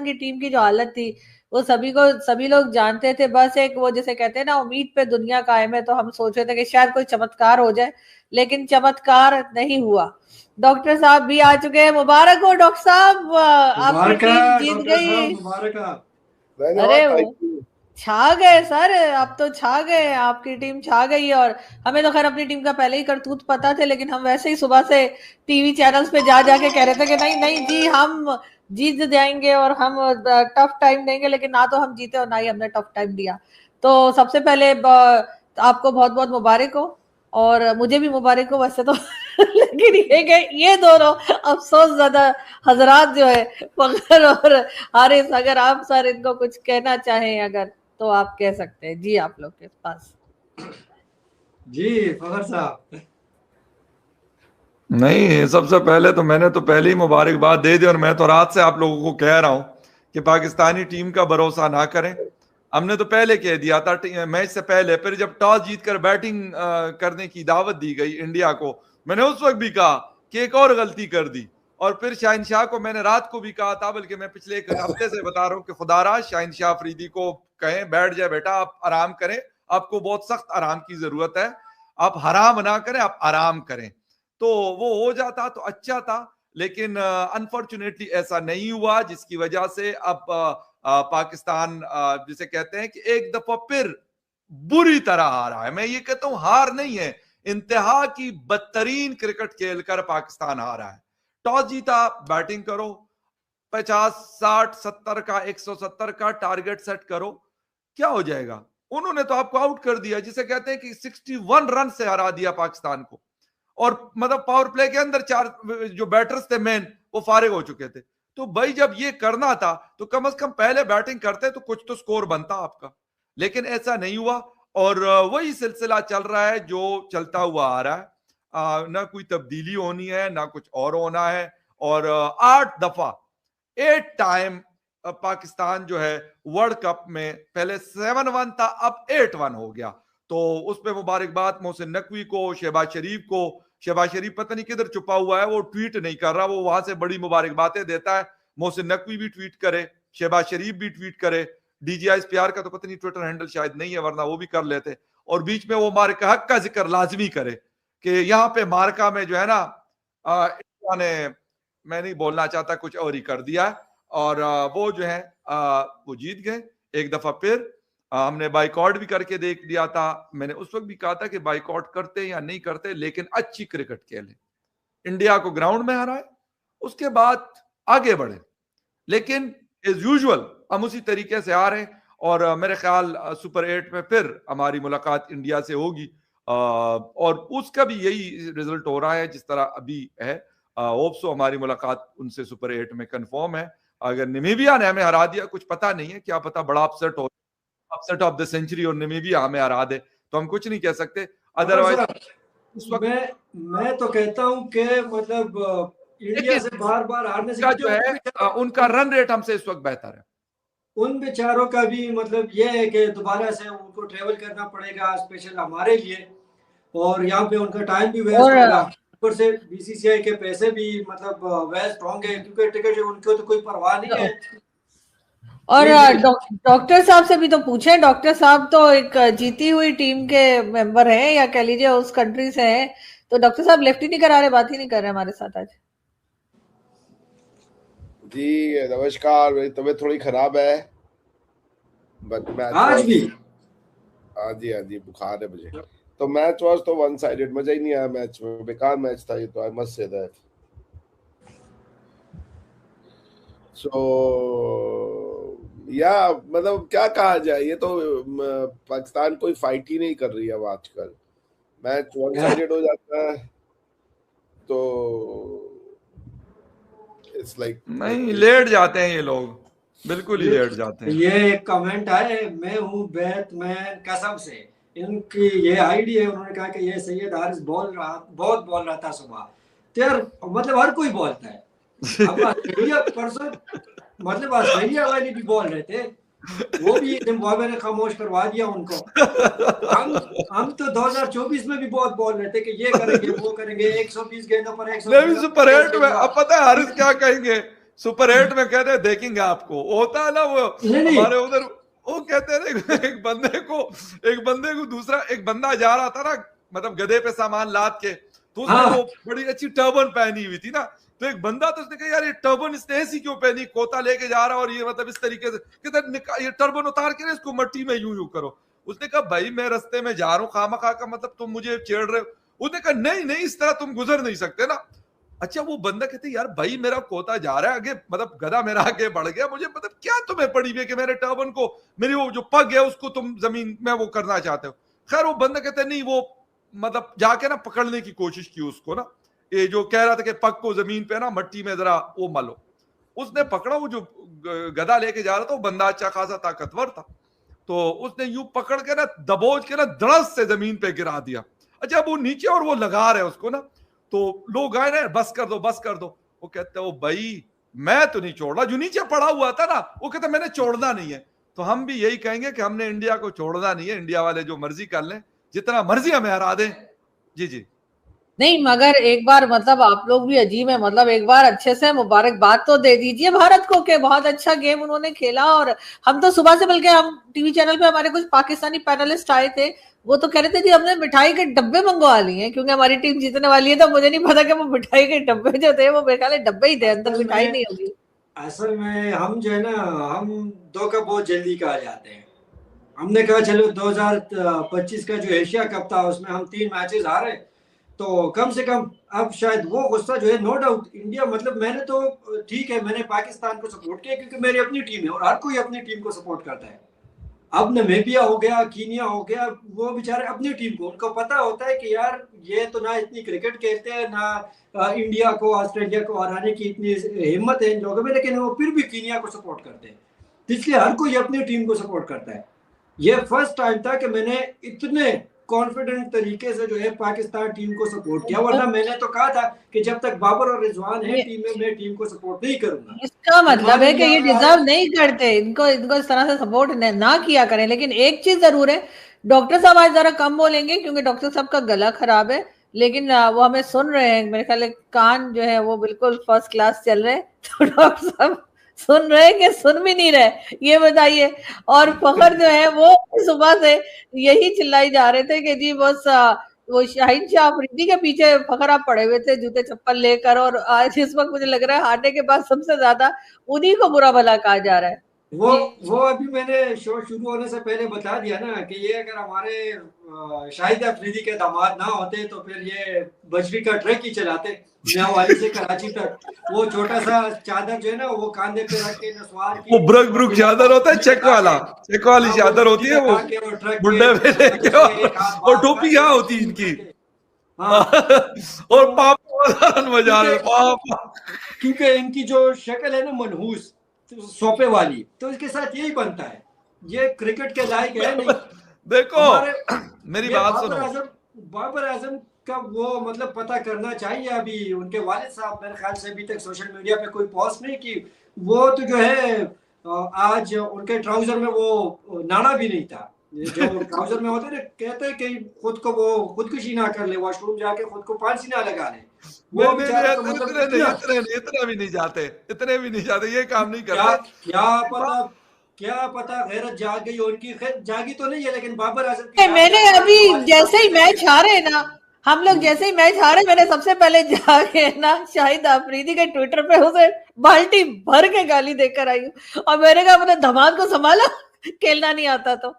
की टीम की जो हालत थी वो सभी लोग जानते थे। बस एक वो जैसे कहते हैं ना, उम्मीद पे दुनिया कायम है, तो हम सोच रहे थे कि शायद कोई चमत्कार हो जाए, लेकिन चमत्कार नहीं हुआ। डॉक्टर साहब भी आ चुके हैं। मुबारक हो डॉक्टर साहब, आपकी मुबारक टीम जीत डॉक्टर साहब, गई। मुबारक। अरे धन्यवाद। Thank you. छा गए सर, अब तो छा गए, आपकी टीम छा गई। और हमें तो खैर अपनी टीम का पहले ही करतूत पता थे, लेकिन हम वैसे ही सुबह से टीवी चैनल्स पे जा जाके कह रहे थे कि नहीं नहीं जी, हम जीत जाएंगे और हम टफ टाइम देंगे, लेकिन ना तो हम जीते और ना ही हमने टफ टाइम दिया। तो सबसे पहले आपको बहुत बहुत मुबारक हो, और मुझे भी मुबारक हो वैसे तो लेकिन ये दोनों अफसोस ज्यादा हजरात जो है, फखर और हारिस, अगर आप सर इनको कुछ कहना चाहें अगर, तो आप कह सकते हैं जी, आप लोग के पास। जी फखर साहब। नहीं, सबसे पहले तो मैंने तो पहले ही मुबारकबाद दे दी, और मैं तो रात से आप लोगों को कह रहा हूं कि पाकिस्तानी टीम का भरोसा ना करें। हमने तो पहले कह दिया था मैच से पहले, फिर जब टॉस जीतकर बैटिंग करने की दावत दी गई इंडिया को, मैंने उस वक्त भी कहा कि एक और गलती कर दी। और फिर शाहिनशाह को मैंने रात को भी कहा था, बल्कि मैं पिछले एक हफ्ते से बता रहा हूं कि खुदारा शाहिनशाह अफरीदी को कहें बैठ जाए बेटा, आप आराम करें, आपको बहुत सख्त आराम की जरूरत है, आप हराम ना करें, आप आराम करें। तो वो हो जाता तो अच्छा था, लेकिन अनफॉर्चुनेटली ऐसा नहीं हुआ, जिसकी वजह से अब पाकिस्तान जिसे कहते हैं कि एक दफा फिर बुरी तरह हारा है। मैं ये कहता हूं हार नहीं है, इंतहा की बदतरीन क्रिकेट खेलकर पाकिस्तान हारा है। टॉस जीता, बैटिंग करो, 50 60 70 का 170 का टारगेट सेट करो, क्या हो जाएगा। उन्होंने तो आपको आउट कर दिया, जिसे कहते हैं कि 61 रन से हरा दिया पाकिस्तान को, और मतलब पावर प्ले के अंदर 4 जो बैटर्स थे मेन, वो फारिग हो चुके थे। तो भाई जब ये करना था तो कम से कम पहले बैटिंग करते तो कुछ तो स्कोर बनता आपका, लेकिन ऐसा नहीं हुआ। और वही सिलसिला चल रहा है जो चलता हुआ आ रहा है, ना कोई तब्दीली होनी है ना कुछ और होना है। और 8 दफा 8 टाइम पाकिस्तान जो है वर्ल्ड कप में, पहले 7-1 था, अब 8-1 हो गया। तो उस पर मुबारकबाद मोहसिन नकवी को, शहबाज शरीफ को। शहबाज शरीफ पता नहीं किधर छुपा हुआ है, वो ट्वीट नहीं कर रहा, वो वहां से बड़ी मुबारकबादें देता है। मोहसिन नकवी भी ट्वीट करे, शहबाज शरीफ भी ट्वीट करे, DGISPR का तो पता नहीं ट्विटर हैंडल शायद नहीं है, वरना वो भी कर लेते। और बीच में वो मार्का हक का जिक्र लाजमी करे कि यहाँ पे मार्का में जो है ना, इंडिया ने, मैं नहीं बोलना चाहता, कुछ और ही कर दिया। और वो जो है वो जीत गए एक दफा फिर। हमने बाइकआउट भी करके देख लिया था, मैंने उस वक्त भी कहा था कि बाइकआउट करते या नहीं करते, लेकिन अच्छी क्रिकेट खेले, इंडिया को ग्राउंड में हराए, उसके बाद आगे बढ़े। लेकिन एज यूजुअल हम उसी तरीके से आ रहे हैं, और मेरे ख्याल सुपर 8 में फिर हमारी मुलाकात इंडिया से होगी, और उसका भी यही रिजल्ट हो रहा है जिस तरह अभी है। होप्सो हमारी मुलाकात उनसे सुपर 8 में कंफर्म है। अगर नामीबिया ने हमें हरा दिया, कुछ पता नहीं है, क्या पता बड़ा अपसेट हो, अपसेट ऑफ द सेंचुरी, और नामीबिया हमें हरा दे, तो हम कुछ नहीं कह सकते। अदरवाइज इस वक्त मैं तो कहता हूं कि मतलब इंडिया से बार बार हारने से जो है उनका रन रेट हमसे इस वक्त बेहतर है। उन बेचारों का भी मतलब ये है कि दोबारा से उनको ट्रेवल करना पड़ेगा स्पेशल हमारे लिए, और यहाँ पे उनका टाइम भी वेस्ट होगा, ऊपर से BCCI के पैसे भी मतलब वेस्ट होंगे, क्योंकि टिकट उनको तो कोई परवाह नहीं है। और डॉक्टर साहब से भी तो पूछें, डॉक्टर साहब तो एक जीती हुई टीम के मेंबर हैं, या कह लीजिए उस कंट्री से हैं, तो डॉक्टर साहब लेफ्ट ही नहीं करा रहे, बात ही नहीं कर रहे हमारे साथ आज। जी नमस्कार, मेरी तबीयत थोड़ी खराब है, बट मैच आज भी हाँ जी बुखार है मुझे। तो मैच वाज तो वन साइडेड, मजा ही नहीं आया मैच में, बेकार मैच था ये तो, आई मस्ट से दैट। सो या मतलब क्या कहा जाए, ये तो पाकिस्तान कोई फाइट ही नहीं कर रही है अब आजकल, मैच वन साइडेड हो जाता है तो इट्स लाइक नहीं, लेट जाते हैं ये लोग, बिल्कुल ही लेट जाते हैं। ये एक कमेंट है, मैं हूँ बैटमैन कसम से, इनकी ये आईडी है, उन्होंने कहा कि ये सैयद हारिस बहुत बोल रहा था सुबह, तो यार मतलब हर कोई बोलता है, अब ऑस्ट्रेलिया परसों मतलब ऑस्ट्रेलिया वाले भी बोल रहे थे, वो भी जिम्बाब्वे ने खामोश करवा दिया उनको। हम तो 2024 में भी बहुत बोल रहे थे कि ये करेंगे वो करेंगे, 120 गेंदों पर 100 सुपर 8 में अब पता है हारिस क्या कहेंगे सुपर 8 में कहते हैं देखेंगे आपको, होता है ना वो हमारे उधर, वो कहते हैं एक बंदे को दूसरा, एक बंदा जा रहा था ना मतलब गधे पे सामान लाद के, तो उसने वो बड़ी अच्छी टर्बन पहनी हुई थी ना, तो एक बंदा तो उसने कहा यार ये टर्बन इसने ऐसी क्यों पहनी, कोता लेके जा रहा और ये मतलब इस तरीके से, कहते ये टर्बन उतार के इसको मट्टी में यूं करो। उसने कहा भाई मैं रास्ते में जा रहा हूँ खामखा का, मतलब तुम मुझे छेड़ रहे हो। उसने कहा नहीं इस तरह तुम गुजर नहीं सकते ना। अच्छा वो बंदा कहते यार भाई मेरा कोता जा रहा है आगे, मतलब गधा मेरा आगे बढ़ गया, मुझे मतलब क्या तुम्हें पड़ी हुई है कि मेरे टर्बन को, मेरी वो जो पग है उसको तुम जमीन में वो करना चाहते हो। खैर वो बंदा कहते नहीं, वो मतलब जाके ना पकड़ने की कोशिश की उसको ना, ये जो कह रहा था कि पग को जमीन पे ना मट्टी में जरा वो मलो। उसने पकड़ा, वो जो गधा लेके जा रहा था वो बंदा अच्छा खासा ताकतवर था, तो उसने यूं पकड़ के ना दबोच के ना धड़स से जमीन पे गिरा दिया। अच्छा वो नीचे और वो लगा रहे उसको ना, तो लोग आए ना बस कर दो। वो कहते वो भाई मैं तो नहीं छोड़ रहा, जो नीचे पड़ा हुआ था ना वो कहता मैंने छोड़ना नहीं है। तो हम भी यही कहेंगे कि हमने इंडिया को छोड़ना नहीं है, इंडिया वाले जो मर्जी कर लें, जितना मर्जी हमें हरा दें। जी नहीं, मगर एक बार मतलब आप लोग भी अजीब है, मतलब एक बार अच्छे से मुबारकबाद तो दे दीजिए भारत को कि बहुत अच्छा गेम उन्होंने खेला। और हम तो सुबह से, बल्कि हम टीवी चैनल पे हमारे कुछ पाकिस्तानी पैनलिस्ट आए थे, वो तो कह रहे थे जी हमने मिठाई के डब्बे मंगवा लिए हैं क्योंकि हमारी टीम जीतने वाली है। तो मुझे नहीं पता कि वो मिठाई के डब्बे जो थे वो मेरे ख्याल डब्बे ही थे, अंदर मिठाई नहीं होगी। असल में हम जो है ना, हम दो कप बहुत जल्दी कहा जाते हैं। हमने कहा चलो 2025 का जो एशिया कप था उसमें हम 3 मैचेस हारे, तो कम से कम अब शायद वो गुस्सा जो है, नो डाउट इंडिया, मतलब मैंने तो ठीक है मैंने पाकिस्तान को सपोर्ट किया क्योंकि मेरी अपनी टीम है और हर कोई अपनी टीम को सपोर्ट करता है। अब नामीबिया हो गया, कीनिया हो गया, वो बेचारे अपनी टीम को, उनको पता होता है कि यार ये तो ना इतनी क्रिकेट खेलते हैं, ना इंडिया को ऑस्ट्रेलिया को हराने की इतनी हिम्मत है इन लोगों में, लेकिन वो फिर भी कीनिया को सपोर्ट करते हैं। इसलिए हर कोई अपनी टीम को सपोर्ट करता है। ये फर्स्ट टाइम था कि मैंने इतने कॉन्फिडेंट तरीके से जो है पाकिस्तान टीम को सपोर्ट किया, वरना मैंने तो कहा था कि जब तक बाबर और रिजवान है टीम में मैं टीम को सपोर्ट नहीं करूंगा। इसका मतलब है कि ये डिजर्व नहीं करते, इनको इस तरह से सपोर्ट ना किया करें। लेकिन एक चीज जरूर है, डॉक्टर साहब आज जरा कम बोलेंगे क्योंकि डॉक्टर साहब का गला खराब है, लेकिन वो हमें सुन रहे हैं। मेरे ख्याल कान जो है वो बिल्कुल फर्स्ट क्लास चल रहे हैं। तो डॉक्टर साहब सुन रहे कि सुन भी नहीं रहे, ये बताइए। और फखर जो है वो सुबह से यही चिल्लाई जा रहे थे कि जी बस वो शाहीन शाह अफरीदी के पीछे फखर आप पड़े हुए थे जूते चप्पल लेकर, और आज इस वक्त मुझे लग रहा है हारने के बाद सबसे ज्यादा उन्हीं को बुरा भला कहा जा रहा है। वो अभी मैंने शो शुरू होने से पहले बता दिया ना कि ये अगर हमारे शाहिद अफरीदी के दामाद ना होते तो फिर ये बजरी का ट्रक ही चलाते न्यावाली से कराची तक। वो छोटा सा चादर जो है ना वो कांधे पे रख के नस्वार की, वो ब्रुक चादर होता है, चेक वाली चादर होती है, वो बुड्ढे पे लेके और टोपी यहाँ होती है इनकी, और पापा मजा क्योंकि इनकी जो शक्ल है ना मनहूस सोपे वाली, तो इसके साथ यही बनता है। ये क्रिकेट के लायक है नहीं। देखो मेरी बात सुनो, बाबर आजम का वो मतलब पता करना चाहिए। अभी उनके वालिद साहब मेरे ख्याल से अभी तक सोशल मीडिया पे कोई पोस्ट नहीं की। वो तो जो है आज उनके ट्राउजर में वो नाड़ा भी नहीं था, जो ट्राउजर में होते ना, कहते हैं कि खुद को वो खुदकुशी ना कर ले, वॉशरूम जाके खुद को फांसी ना लगा ले। वो इतना भी नहीं जाते, इतने भी नहीं जाते, ये काम नहीं करते। क्या पता गैरत जाग गई उनकी, जागी तो नहीं है, लेकिन बाबर आजम की मैंने अभी जैसे ही मैच हारे ना, हम लोग जैसे ही मैच हारे, मैंने सबसे पहले जाके ना शाहिद अफरीदी के ट्विटर पे उसे बाल्टी भर के गाली देकर आई हूँ। और मैंने कहा मतलब धमाल को संभाला, खेलना नहीं आता तो